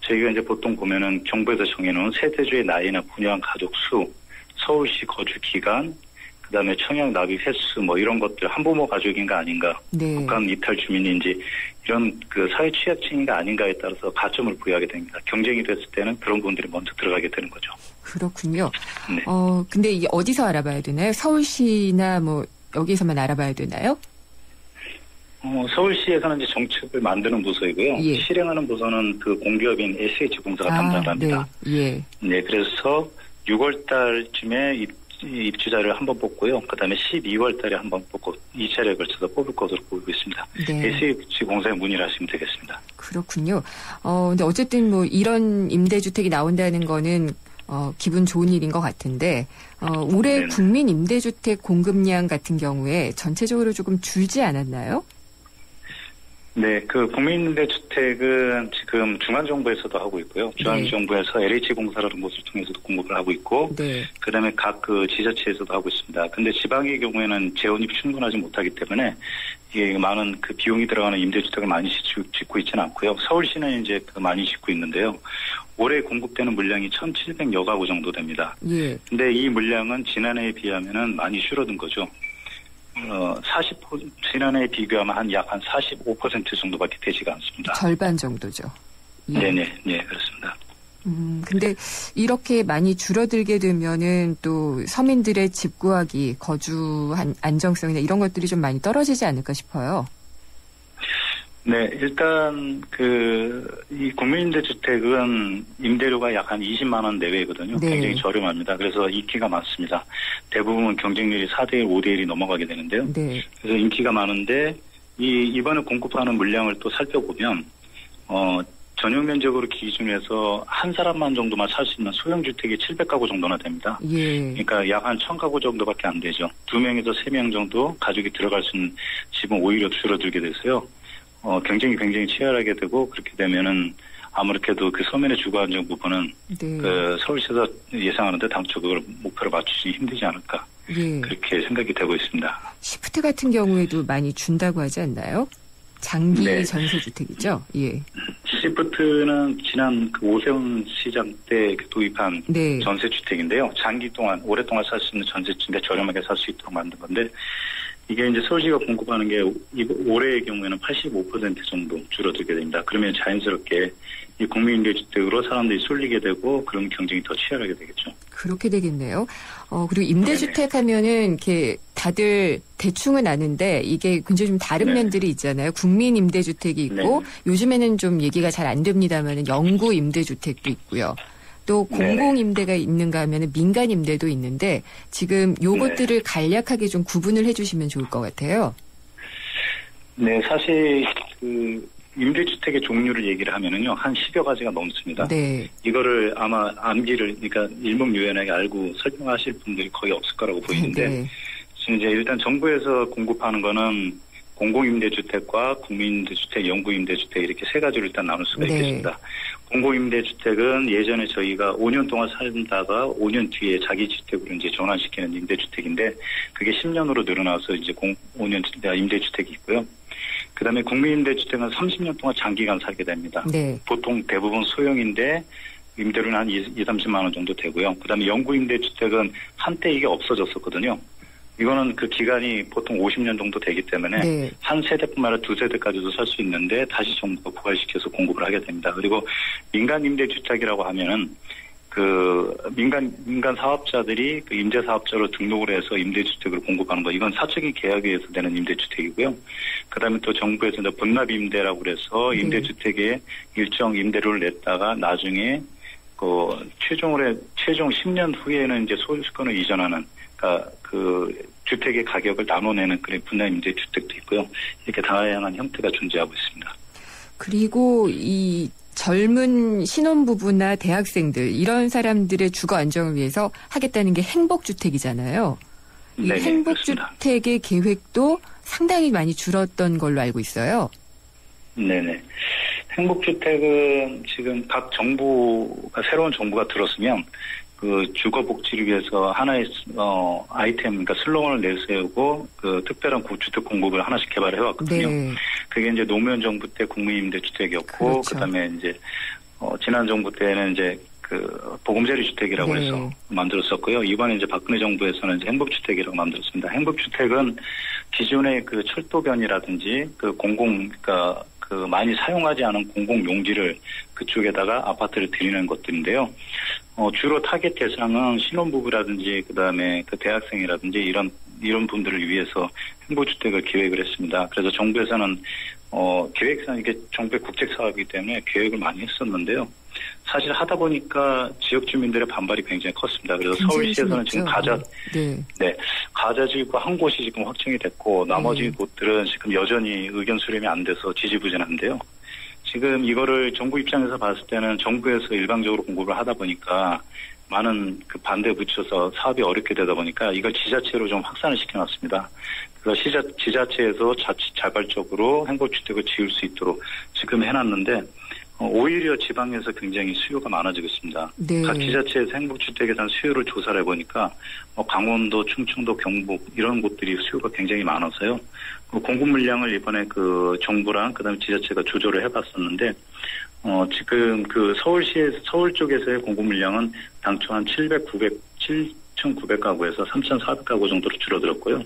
저희가 이제 보통 보면은 정부에서 정해놓은 세대주의 나이나 분유한 가족 수, 서울시 거주 기간, 그다음에 청약 납입 횟수 이런 것들, 한부모 가족인가 아닌가, 네. 국가 이탈 주민인지 이런 사회 취약층인가 아닌가에 따라서 가점을 부여하게 됩니다. 경쟁이 됐을 때는 그런 분들이 먼저 들어가게 되는 거죠. 그렇군요. 네. 근데 이게 어디서 알아봐야 되나요? 서울시나 여기서만 알아봐야 되나요? 서울시에서는 이제 정책을 만드는 부서이고요. 예. 실행하는 부서는 공기업인 SH공사가 담당을 합니다. 네. 예. 네, 그래서 6월 달쯤에 입주자를 한번 뽑고요. 그다음에 12월 달에 한번 뽑고 2차례에 걸쳐서 뽑을 것으로 보이고 있습니다. 네. SH공사에 문의를 하시면 되겠습니다. 그렇군요. 근데 어쨌든 이런 임대주택이 나온다는 거는 기분 좋은 일인 것 같은데 올해 국민 임대주택 공급량 같은 경우에 전체적으로 조금 줄지 않았나요? 네, 그 국민임대주택은 지금 중앙정부에서도 하고 있고요. 중앙정부에서 LH공사라는 곳을 통해서도 공급을 하고 있고, 그다음에 각 그 지자체에서도 하고 있습니다. 근데 지방의 경우에는 재원이 충분하지 못하기 때문에 이게 많은 그 비용이 들어가는 임대주택을 많이 짓고 있지는 않고요. 서울시는 이제 많이 짓고 있는데요. 올해 공급되는 물량이 1,700여 가구 정도 됩니다. 근데 이 물량은 지난해에 비하면은 많이 줄어든 거죠. 지난해에 비교하면 약 한 45% 정도밖에 되지가 않습니다. 절반 정도죠. 네네, 네, 그렇습니다. 근데 이렇게 많이 줄어들게 되면은 또 서민들의 집 구하기, 거주 안정성이나 이런 것들이 좀 많이 떨어지지 않을까 싶어요. 네, 일단 이 국민임대주택은 임대료가 약 한 20만 원 내외거든요. 굉장히 저렴합니다. 그래서 인기가 많습니다. 대부분 경쟁률이 4대1, 5대1이 넘어가게 되는데요. 그래서 인기가 많은데 이번에 공급하는 물량을 또 살펴보면 전용 면적으로 기준해서 한 사람만 정도만 살 수 있는 소형주택이 700가구 정도나 됩니다. 그러니까 약 한 1000가구 정도밖에 안 되죠. 2명에서 3명 정도 가족이 들어갈 수 있는 집은 오히려 줄어들게 돼서요. 경쟁이 굉장히 치열하게 되고 그렇게 되면은 아무래도 그 서민의 주거 안정 부분은 그 서울시에서 예상하는데 당초 그걸 목표로 맞추기 힘들지 않을까 그렇게 생각이 되고 있습니다. 시프트 같은 경우에도 많이 준다고 하지 않나요? 장기 전세주택이죠. 시프트는 지난 그 오세훈 시장 때 도입한 전세주택인데요. 장기 동안 오랫동안 살 수 있는 전세주택인데 저렴하게 살 수 있도록 만든 건데. 이게 이제 서울시가 공급하는 게 올해의 경우에는 85% 정도 줄어들게 됩니다. 그러면 자연스럽게 이 국민임대주택으로 사람들이 쏠리게 되고 그런 경쟁이 더 치열하게 되겠죠. 그렇게 되겠네요. 그리고 임대주택 하면은 이렇게 다들 대충은 아는데 이게 굉장히 좀 다른 면들이 있잖아요. 국민임대주택이 있고 요즘에는 좀 얘기가 잘 안 됩니다만은 영구임대주택도 있고요. 또 공공임대가 있는가 하면 민간임대도 있는데 지금 요것들을 간략하게 좀 구분을 해주시면 좋을 것 같아요. 네, 사실 임대주택의 종류를 얘기를 하면은요 한 10여 가지가 넘습니다. 이거를 아마 그러니까 일목요연하게 알고 설명하실 분들이 거의 없을 거라고 보이는데 지금 이제 일단 정부에서 공급하는 거는 공공임대주택과 국민임대주택, 영구임대주택 이렇게 세 가지로 일단 나눌 수가 있겠습니다. 공공임대주택은 예전에 저희가 5년 동안 살다가 5년 뒤에 자기 주택으로 이제 전환시키는 임대주택인데 그게 10년으로 늘어나서 이제 5년 임대주택이 있고요. 그다음에 국민임대주택은 30년 동안 장기간 살게 됩니다. 보통 대부분 소형인데 임대료는 한 30만 원 정도 되고요. 그다음에 영구임대주택은 한때 이게 없어졌었거든요. 이거는 그 기간이 보통 50년 정도 되기 때문에 한 세대뿐만 아니라 두 세대까지도 살 수 있는데 다시 정부가 부활시켜서 공급을 하게 됩니다. 그리고 민간 임대주택이라고 하면은 그 민간 사업자들이 그 임대사업자로 등록을 해서 임대주택을 공급하는 거 이건 사적인 계약에 의해서 되는 임대주택이고요. 그다음에 또 정부에서 이제 분납 임대라고 그래서 임대주택에 일정 임대료를 냈다가 나중에 그 최종 10년 후에는 이제 소유권을 이전하는 그러니까 그 주택의 가격을 나눠내는 그런 분할 임대주택도 있고요. 이렇게 다양한 형태가 존재하고 있습니다. 그리고 이 젊은 신혼부부나 대학생들 이런 사람들의 주거 안정을 위해서 하겠다는 게 행복주택이잖아요. 이 행복주택의 계획도 상당히 많이 줄었던 걸로 알고 있어요. 네네. 행복주택은 지금 각 새로운 정부가 들었으면 그 주거복지를 위해서 하나의 아이템, 그러니까 슬로건을 내세우고 그 특별한 주택 공급을 하나씩 개발해 왔거든요. 그게 이제 노무현 정부 때 국민임대주택이었고, 그다음에 이제 지난 정부 때는 이제 그 보금자리 주택이라고 해서 만들었었고요. 이번에 이제 박근혜 정부에서는 이제 행복주택이라고 만들었습니다. 행복주택은 기존의 그 철도변이라든지 그 그러니까 그 많이 사용하지 않은 공공용지를 그쪽에다가 아파트를 드리는 것들인데요. 주로 타겟 대상은 신혼부부라든지 그다음에 그 대학생이라든지 이런 분들을 위해서 행복주택을 계획을 했습니다. 그래서 정부에서는 계획상 이게 정부의 국책 사업이기 때문에 계획을 많이 했었는데요. 사실 하다 보니까 지역 주민들의 반발이 굉장히 컸습니다. 그래서 서울시에서는 지금 가자지구 한 곳이 지금 확정이 됐고 나머지 곳들은 지금 여전히 의견 수렴이 안 돼서 지지부진한데요. 지금 이거를 정부 입장에서 봤을 때는 정부에서 일방적으로 공급을 하다 보니까 많은 그 반대에 붙여서 사업이 어렵게 되다 보니까 이걸 지자체로 좀 확산을 시켜놨습니다. 그래서 지자체에서 자발적으로 행복주택을 지을 수 있도록 지금 해놨는데 오히려 지방에서 굉장히 수요가 많아지고 있습니다. 네. 각 지자체에서 행복주택에 대한 수요를 조사를 해보니까 강원도, 충청도, 경북 이런 곳들이 수요가 굉장히 많아서요. 공급 물량을 이번에 그 정부랑 그다음에 지자체가 조절을 해봤었는데 지금 그 서울 쪽에서의 공급 물량은 당초 한 7,900가구에서 3,400가구 정도로 줄어들었고요.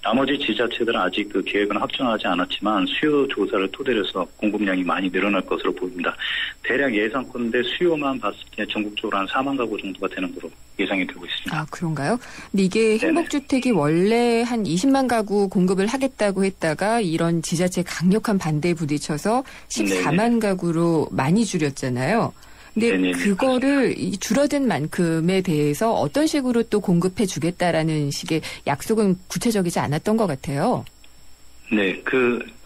나머지 지자체들은 아직 그 계획은 확정하지 않았지만 수요 조사를 토대로 해서 공급량이 많이 늘어날 것으로 보입니다. 대략 예상컨대 수요만 봤을 때 전국적으로 한 4만 가구 정도가 되는 것으로 예상이 되고 있습니다. 아, 그런가요? 근데 이게 행복주택이 원래 한 20만 가구 공급을 하겠다고 했다가 이런 지자체 강력한 반대에 부딪혀서 14만 가구로 많이 줄였잖아요. 근데 그거를 줄어든 만큼에 대해서 어떤 식으로 또 공급해 주겠다라는 식의 약속은 구체적이지 않았던 것 같아요. 네,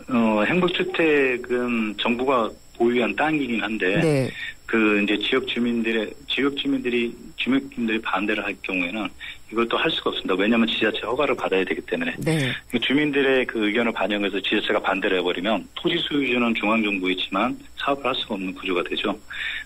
행복주택은 정부가 보유한 땅이긴 한데, 그 이제 지역 주민들이 반대를 할 경우에는 이걸 또 할 수가 없습니다. 왜냐하면 지자체 허가를 받아야 되기 때문에. 주민들의 그 의견을 반영해서 지자체가 반대를 해버리면 토지 소유주는 중앙정부에 있지만 사업을 할 수가 없는 구조가 되죠.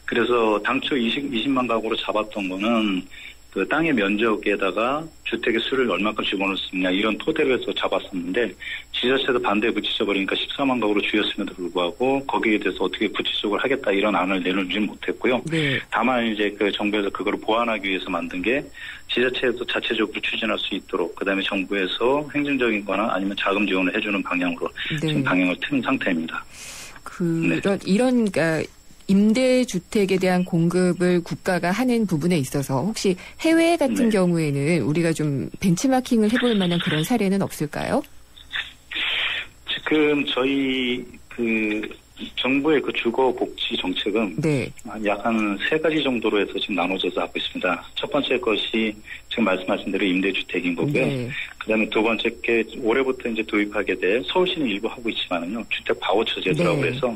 그래서 당초 20만 가구로 잡았던 거는 그 땅의 면적에다가 주택의 수를 얼마큼 집어넣을 수 있냐 이런 토대로 해서 잡았었는데 지자체도 반대에 부딪혀버리니까 14만 가구로 줄였음에도 불구하고 거기에 대해서 어떻게 구체적으로 하겠다 이런 안을 내놓지 못했고요. 다만 이제 그 정부에서 그걸 보완하기 위해서 만든 게 지자체에서 자체적으로 추진할 수 있도록 그다음에 정부에서 행정적인 거나 아니면 자금 지원을 해주는 방향으로 지금 방향을 틀은 상태입니다. 이런 임대주택에 대한 공급을 국가가 하는 부분에 있어서 혹시 해외 같은 경우에는 우리가 좀 벤치마킹을 해볼 만한 그런 사례는 없을까요? 지금 저희 정부의 그 주거 복지 정책은 약 한 3가지 정도로 해서 지금 나눠져서 하고 있습니다. 첫 번째 것이 지금 말씀하신 대로 임대주택인 거고요. 그다음에 두 번째 게 올해부터 이제 도입하게 될 서울시는 일부 하고 있지만은요 주택 바우처 제도라고 해서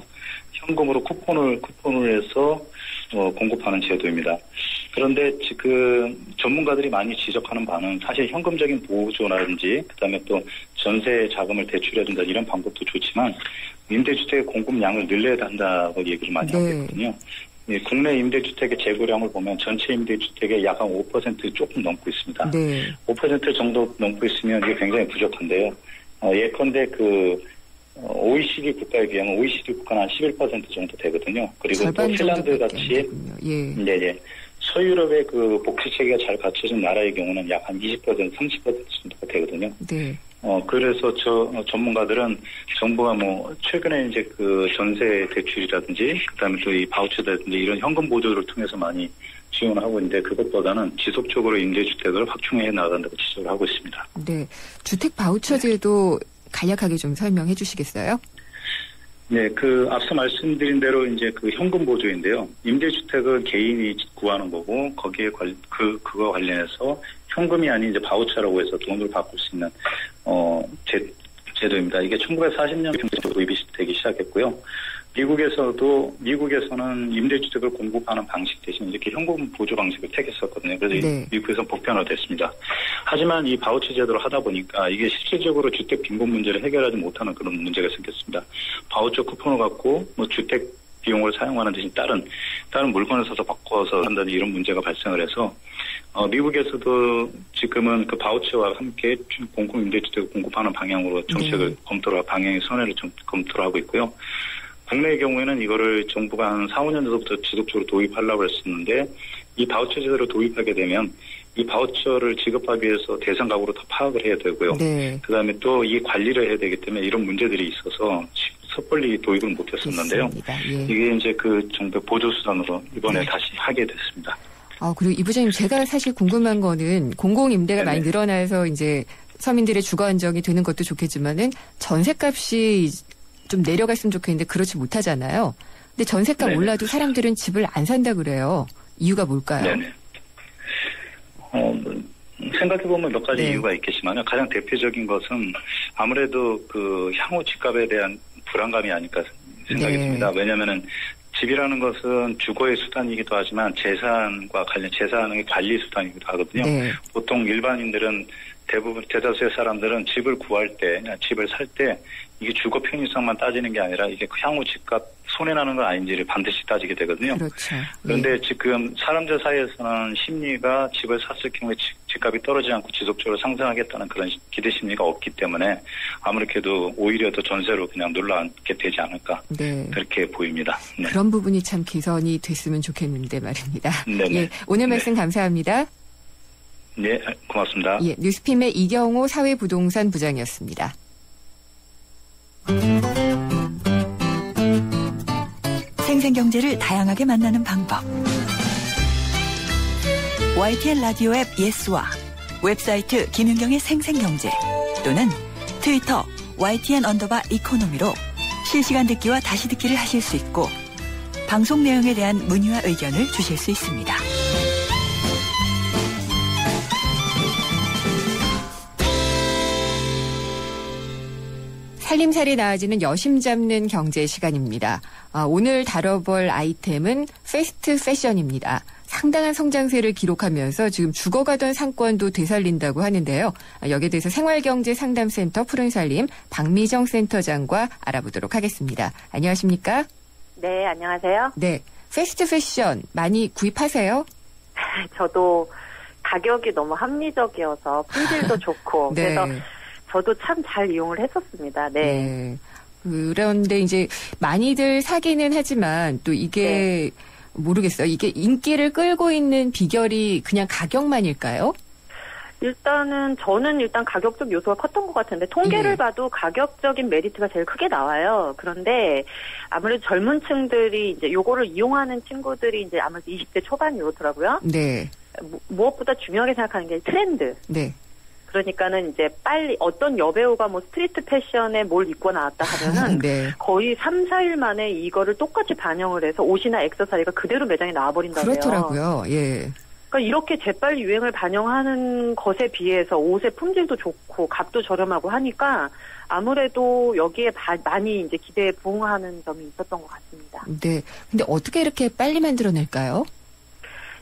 현금으로 쿠폰을 해서 공급하는 제도입니다. 그런데 지금 전문가들이 많이 지적하는 바는 사실 현금적인 보조라든지 그다음에 또 전세 자금을 대출해야 된다 이런 방법도 좋지만 임대주택의 공급량을 늘려야 한다고 얘기를 많이 하고 있거든요. 국내 임대주택의 재고량을 보면 전체 임대주택의 약 한 5% 조금 넘고 있습니다. 5% 정도 넘고 있으면 이게 굉장히 부족한데요. 예컨대 OECD 국가에 비하면 OECD 국가는 한 11% 정도 되거든요. 그리고 또 핀란드 같이 서유럽의 그 복지 체계가 잘 갖춰진 나라의 경우는 약 한 20%, 30% 정도가 되거든요. 그래서 전문가들은 정부가 최근에 이제 그 전세 대출이라든지 그다음에 또 이 바우처라든지 이런 현금 보조를 통해서 많이 지원을 하고 있는데 그것보다는 지속적으로 임대주택을 확충해 나간다고 지적을 하고 있습니다. 네, 주택 바우처 제도 간략하게 좀 설명해 주시겠어요? 네, 앞서 말씀드린 대로 이제 그 현금 보조인데요. 임대주택을 개인이 구하는 거고, 거기에 그거 관련해서 현금이 아닌 이제 바우처라고 해서 돈을 바꿀 수 있는, 제도입니다. 이게 1940년부터 도입이 되기 시작했고요. 미국에서는 임대주택을 공급하는 방식 대신 이렇게 현금 보조 방식을 택했었거든요. 그래서 미국에서는 보편화됐습니다. 하지만 이 바우처 제도를 하다 보니까 이게 실질적으로 주택 빈곤 문제를 해결하지 못하는 그런 문제가 생겼습니다. 바우처 쿠폰을 갖고 주택 비용을 사용하는 대신 다른 물건을 사서 바꿔서 한다는 이런 문제가 발생을 해서 미국에서도 지금은 그 바우처와 함께 공공 임대주택을 공급하는 방향으로 정책을 방향의 선회를 좀 검토를 하고 있고요. 국내의 경우에는 이거를 정부가 한 4, 5년 전부터 지속적으로 도입하려고 했었는데 이 바우처 제도를 도입하게 되면 이 바우처를 지급하기 위해서 대상 가구로 더 파악을 해야 되고요. 그다음에 또 이 관리를 해야 되기 때문에 이런 문제들이 있어서 섣불리 도입을 못했었는데요. 이게 이제 그 정부 보조수단으로 이번에 다시 하게 됐습니다. 그리고 이 부장님 제가 사실 궁금한 거는 공공임대가 많이 늘어나서 이제 서민들의 주거 안정이 되는 것도 좋겠지만은 전셋값이 좀 내려갔으면 좋겠는데 그렇지 못하잖아요. 근데 전셋값 올라도 사람들은 집을 안 산다 그래요. 이유가 뭘까요? 생각해보면 몇 가지 이유가 있겠지만 가장 대표적인 것은 아무래도 그 향후 집값에 대한 불안감이 아닐까 생각이 네. 듭니다. 왜냐하면은 집이라는 것은 주거의 수단이기도 하지만 재산과 관련 재산의 관리 수단이기도 하거든요. 네. 보통 일반인들은 대부분 대다수의 사람들은 집을 구할 때, 집을 살 때 이게 주거 편의성만 따지는 게 아니라 이게 향후 집값 손해나는 건 아닌지를 반드시 따지게 되거든요. 그렇죠. 그런데 예. 지금 사람들 사이에서는 심리가 집을 샀을 경우에 집값이 떨어지지 않고 지속적으로 상승하겠다는 그런 기대 심리가 없기 때문에 아무래도 오히려 더 전세로 그냥 눌러앉게 되지 않을까 네. 그렇게 보입니다. 네. 그런 부분이 참 개선이 됐으면 좋겠는데 말입니다. 네네. 예, 오늘 말씀 네. 감사합니다. 네, 고맙습니다. 예, 뉴스핌의 이경호 사회부동산 부장이었습니다. 생생경제를 다양하게 만나는 방법. YTN 라디오 앱 예스와 웹사이트 김윤경의 생생경제 또는 트위터 YTN_이코노미로 실시간 듣기와 다시 듣기를 하실 수 있고 방송 내용에 대한 문의와 의견을 주실 수 있습니다. 살림살이 나아지는 여심 잡는 경제 시간입니다. 오늘 다뤄볼 아이템은 패스트 패션입니다. 상당한 성장세를 기록하면서 지금 죽어가던 상권도 되살린다고 하는데요. 여기에 대해서 생활경제상담센터 푸른살림 박미정 센터장과 알아보도록 하겠습니다. 안녕하십니까? 네, 안녕하세요. 네, 패스트 패션 많이 구입하세요? 저도 가격이 너무 합리적이어서 품질도 좋고 네. 그래서 저도 참 잘 이용을 했었습니다. 네. 네. 그런데 이제 많이들 사기는 하지만 또 이게 모르겠어요. 이게 인기를 끌고 있는 비결이 그냥 가격만일까요? 일단은 저는 가격적 요소가 컸던 것 같은데 통계를 봐도 가격적인 메리트가 제일 크게 나와요. 그런데 아무래도 젊은 층들이 이제 요거를 이용하는 친구들이 이제 아무래도 20대 초반이 이렇더라고요. 네. 무엇보다 중요하게 생각하는 게 트렌드. 네. 그러니까는 이제 빨리 어떤 여배우가 뭐 스트리트 패션에 뭘 입고 나왔다 하면은 네. 거의 3, 4일 만에 이거를 똑같이 반영을 해서 옷이나 액세서리가 그대로 매장에 나와버린다고요. 그렇더라고요. 예. 그러니까 이렇게 재빨리 유행을 반영하는 것에 비해서 옷의 품질도 좋고 값도 저렴하고 하니까 아무래도 여기에 많이 이제 기대에 부응하는 점이 있었던 것 같습니다. 네. 근데 어떻게 이렇게 빨리 만들어낼까요?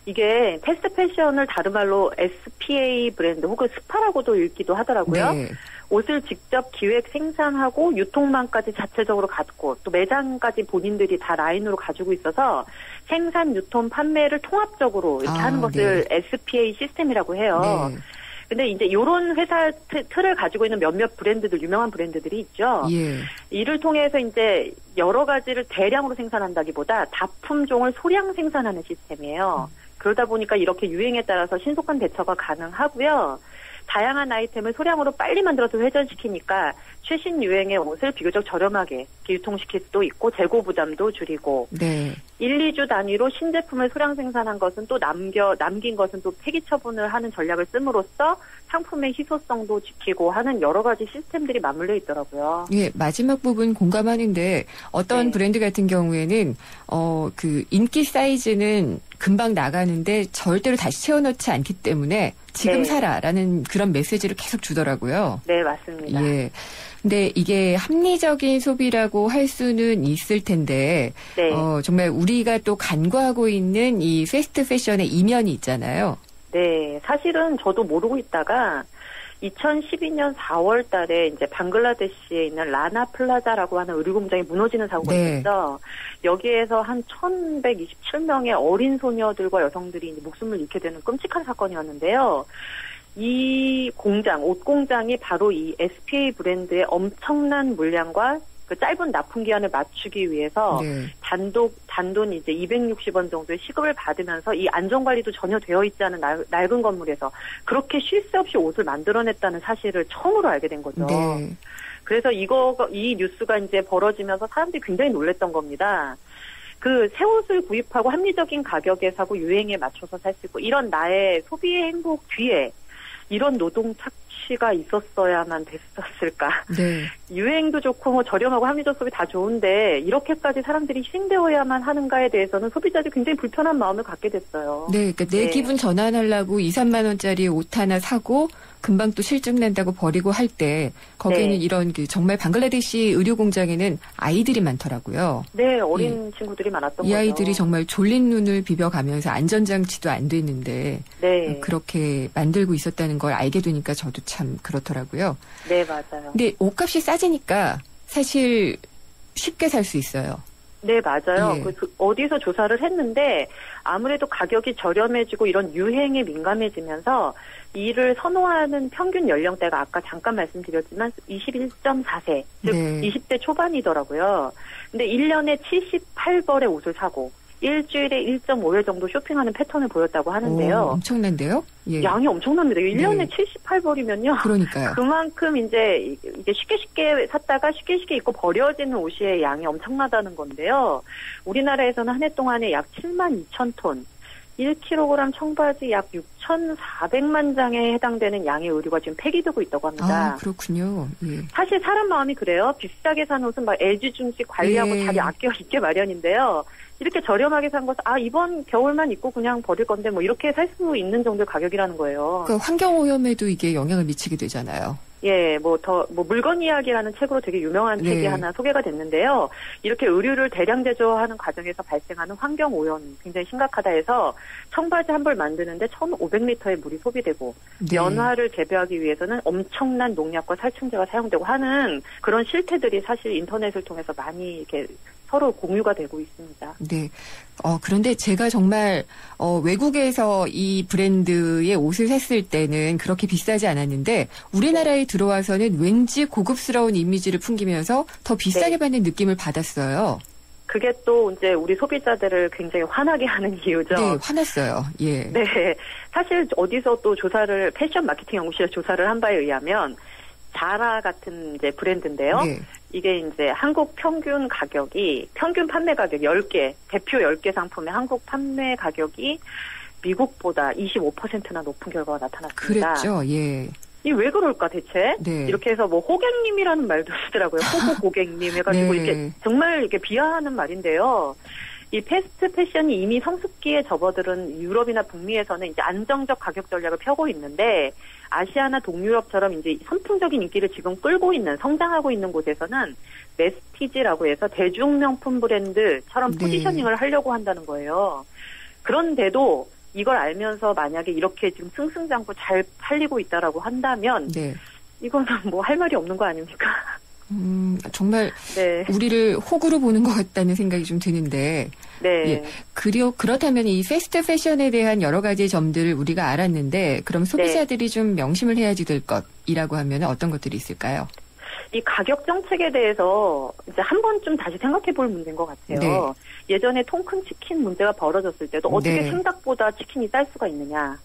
이게 패스트 패션을 다른 말로 SPA 브랜드 혹은 스파라고도 읽기도 하더라고요. 네. 옷을 직접 기획 생산하고 유통망까지 자체적으로 갖고 또 매장까지 본인들이 다 라인으로 가지고 있어서 생산, 유통, 판매를 통합적으로 이렇게 하는 것을 SPA 시스템이라고 해요. 네. 근데 이제 이런 회사 틀을 가지고 있는 몇몇 브랜드들, 유명한 브랜드들이 있죠. 예. 이를 통해서 이제 여러 가지를 대량으로 생산한다기보다 다품종을 소량 생산하는 시스템이에요. 그러다 보니까 이렇게 유행에 따라서 신속한 대처가 가능하고요. 다양한 아이템을 소량으로 빨리 만들어서 회전시키니까 최신 유행의 옷을 비교적 저렴하게 유통시킬 수도 있고 재고 부담도 줄이고 네. 1, 2주 단위로 신제품을 소량 생산한 것은 또 남긴 것은 또 폐기 처분을 하는 전략을 씀으로써 상품의 희소성도 지키고 하는 여러 가지 시스템들이 맞물려 있더라고요. 예, 마지막 부분 공감하는데 어떤 브랜드 같은 경우에는 그 인기 사이즈는 금방 나가는데 절대로 다시 채워넣지 않기 때문에 지금 사라라는 그런 메시지를 계속 주더라고요. 네, 맞습니다. 예. 근데 이게 합리적인 소비라고 할 수는 있을 텐데, 정말 우리가 또 간과하고 있는 이 패스트 패션의 이면이 있잖아요. 네, 사실은 저도 모르고 있다가 2012년 4월 달에 이제 방글라데시에 있는 라나 플라자라고 하는 의류 공장이 무너지는 사고가 있었죠. 여기에서 한 1127명의 어린 소녀들과 여성들이 이제 목숨을 잃게 되는 끔찍한 사건이었는데요. 이 공장, 옷 공장이 바로 이 SPA 브랜드의 엄청난 물량과 그 짧은 납품 기한을 맞추기 위해서 단돈 이제 260원 정도의 시급을 받으면서 이 안전관리도 전혀 되어 있지 않은 낡은 건물에서 그렇게 쉴 새 없이 옷을 만들어냈다는 사실을 처음으로 알게 된 거죠. 네. 그래서 이 뉴스가 이제 벌어지면서 사람들이 굉장히 놀랐던 겁니다. 그 새 옷을 구입하고 합리적인 가격에 사고 유행에 맞춰서 살 수 있고 이런 나의 소비의 행복 뒤에 이런 노동 착취, 조치가 있었어야만 됐었을까. 네. 유행도 좋고 뭐 저렴하고 합리적 소비 다 좋은데 이렇게까지 사람들이 희생되어야만 하는가에 대해서는 소비자들이 굉장히 불편한 마음을 갖게 됐어요. 네, 그러니까 내 기분 전환하려고 2, 3만 원짜리 옷 하나 사고 금방 또 실증 난다고 버리고 할 때 거기에는 이런 정말 방글라데시 의류 공장에는 아이들이 많더라고요. 네, 어린 친구들이 많았던 거죠. 이 아이들이 정말 졸린 눈을 비벼가면서 안전장치도 안 돼 있는데 그렇게 만들고 있었다는 걸 알게 되니까 저도 참 그렇더라고요. 네, 맞아요. 근데 옷값이 싸지니까 사실 쉽게 살 수 있어요. 네, 맞아요. 어디서 조사를 했는데 아무래도 가격이 저렴해지고 이런 유행에 민감해지면서 이를 선호하는 평균 연령대가 아까 잠깐 말씀드렸지만 21.4세, 즉 20대 초반이더라고요. 근데 1년에 78벌의 옷을 사고 일주일에 1.5회 정도 쇼핑하는 패턴을 보였다고 하는데요. 엄청난데요? 예. 양이 엄청납니다. 1년에 78벌이면요. 그러니까요. 그만큼 이제 이게 쉽게 샀다가 쉽게 입고 버려지는 옷의 양이 엄청나다는 건데요. 우리나라에서는 한 해 동안에 약 7만 2천 톤, 1kg 청바지 약 6,400만 장에 해당되는 양의 의류가 지금 폐기되고 있다고 합니다. 아, 그렇군요. 예. 사실 사람 마음이 그래요. 비싸게 산 옷은 막 애지중지 관리하고 자기 아껴 입게 마련인데요. 이렇게 저렴하게 산 것은 이번 겨울만 입고 그냥 버릴 건데 뭐 이렇게 살 수 있는 정도의 가격이라는 거예요. 그 환경 오염에도 이게 영향을 미치게 되잖아요. 예, 물건 이야기라는 책으로 되게 유명한 책이 하나 소개가 됐는데요. 이렇게 의류를 대량 제조하는 과정에서 발생하는 환경 오염 굉장히 심각하다 해서 청바지 한 벌 만드는데 1,500리터의 물이 소비되고 연화를 재배하기 위해서는 엄청난 농약과 살충제가 사용되고 하는 그런 실태들이 사실 인터넷을 통해서 많이 이렇게 서로 공유가 되고 있습니다. 네. 그런데 제가 정말 외국에서 이 브랜드의 옷을 샀을 때는 그렇게 비싸지 않았는데 우리나라에 들어와서는 왠지 고급스러운 이미지를 풍기면서 더 비싸게 받는 느낌을 받았어요. 그게 또 이제 우리 소비자들을 굉장히 화나게 하는 이유죠. 네, 화났어요. 예. 네. 사실 어디서 또 패션 마케팅 연구실에 조사를 한 바에 의하면 자라 같은 이제 브랜드인데요. 이게 이제 한국 평균 판매 가격 10개, 대표 10개 상품의 한국 판매 가격이 미국보다 25%나 높은 결과가 나타났습니다. 그랬죠, 예. 이 왜 그럴까 대체? 이렇게 해서 호객님이라는 말도 쓰더라고요. 호구 고객님 해가지고 이렇게 정말 이렇게 비하하는 말인데요. 이 패스트 패션이 이미 성숙기에 접어들은 유럽이나 북미에서는 이제 안정적 가격 전략을 펴고 있는데 아시아나 동유럽처럼 이제 선풍적인 인기를 지금 끌고 있는 성장하고 있는 곳에서는 메스티지라고 해서 대중명품 브랜드처럼 포지셔닝을 하려고 한다는 거예요. 그런데도 이걸 알면서 만약에 이렇게 지금 승승장구 잘 팔리고 있다라고 한다면 이거는 뭐 할 말이 없는 거 아닙니까? 정말 우리를 호구로 보는 것 같다는 생각이 좀 드는데 그렇다면 이 패스트 패션에 대한 여러 가지 점들을 우리가 알았는데 그럼 소비자들이 좀 명심을 해야지 될 것이라고 하면 어떤 것들이 있을까요? 이 가격 정책에 대해서 이제 한 번쯤 다시 생각해 볼 문제인 것 같아요. 예전에 통큰 치킨 문제가 벌어졌을 때도 어떻게 생각보다 치킨이 쌀 수가 있느냐.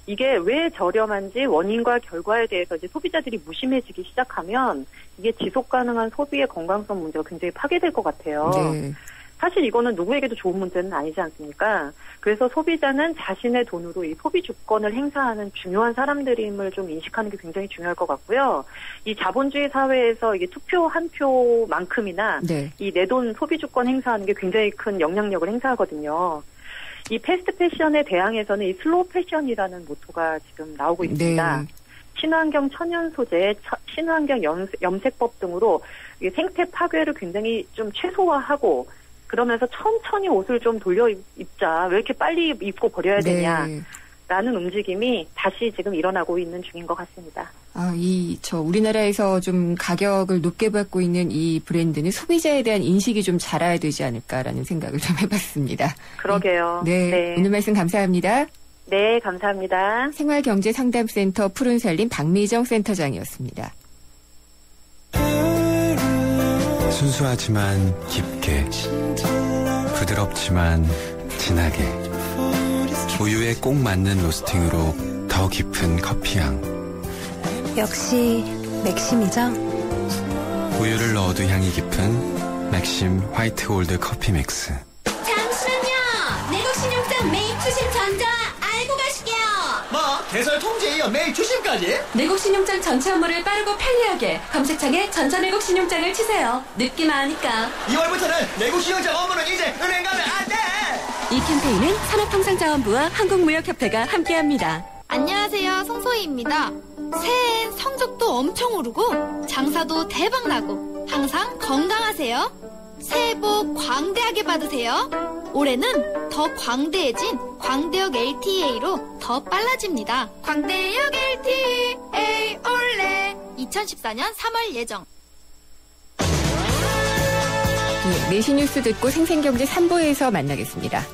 이게 왜 저렴한지 원인과 결과에 대해서 이제 소비자들이 무심해지기 시작하면 이게 지속 가능한 소비의 건강성 문제가 굉장히 파괴될 것 같아요. 사실 이거는 누구에게도 좋은 문제는 아니지 않습니까? 그래서 소비자는 자신의 돈으로 이 소비 주권을 행사하는 중요한 사람들임을 좀 인식하는 게 굉장히 중요할 것 같고요. 이 자본주의 사회에서 이게 투표 한 표만큼이나 이 내 돈 소비 주권 행사하는 게 굉장히 큰 영향력을 행사하거든요. 이 패스트 패션에 대항해서는 이 슬로우 패션이라는 모토가 지금 나오고 있습니다. 친환경 천연 소재, 친환경 염색법 등으로 생태 파괴를 굉장히 좀 최소화하고 그러면서 천천히 옷을 좀 돌려 입자. 왜 이렇게 빨리 입고 버려야 되냐라는 움직임이 다시 지금 일어나고 있는 중인 것 같습니다. 우리나라에서 좀 가격을 높게 받고 있는 이 브랜드는 소비자에 대한 인식이 좀 자라야 되지 않을까라는 생각을 좀 해봤습니다. 그러게요. 오늘 말씀 감사합니다. 네, 감사합니다. 생활경제상담센터 푸른살림 박미정 센터장이었습니다. 순수하지만 깊게, 부드럽지만 진하게, 우유에 꼭 맞는 로스팅으로 더 깊은 커피향. 역시 맥심이죠. 우유를 넣어도 향이 깊은 맥심 화이트 골드 커피 믹스. 잠시만요. 내곡신용장 매입 추심 전자 알고 가시게요. 뭐 개설 통지에 이어 매입 추심까지? 내곡신용장 전체 업무를 빠르고 편리하게 검색창에 전자내곡신용장을 치세요. 늦기만 하니까. 2월부터는 내곡신용장 업무는 이제 은행 가면 안 돼. 이 캠페인은 산업통상자원부와 한국무역협회가 함께합니다. 안녕하세요, 송소희입니다. 새해엔 성적도 엄청 오르고 장사도 대박나고 항상 건강하세요. 새해 복 광대하게 받으세요. 올해는 더 광대해진 광대역 LTA로 더 빨라집니다. 광대역 LTA 올레 2014년 3월 예정. 내시 뉴스 듣고 생생경제 3부에서 만나겠습니다.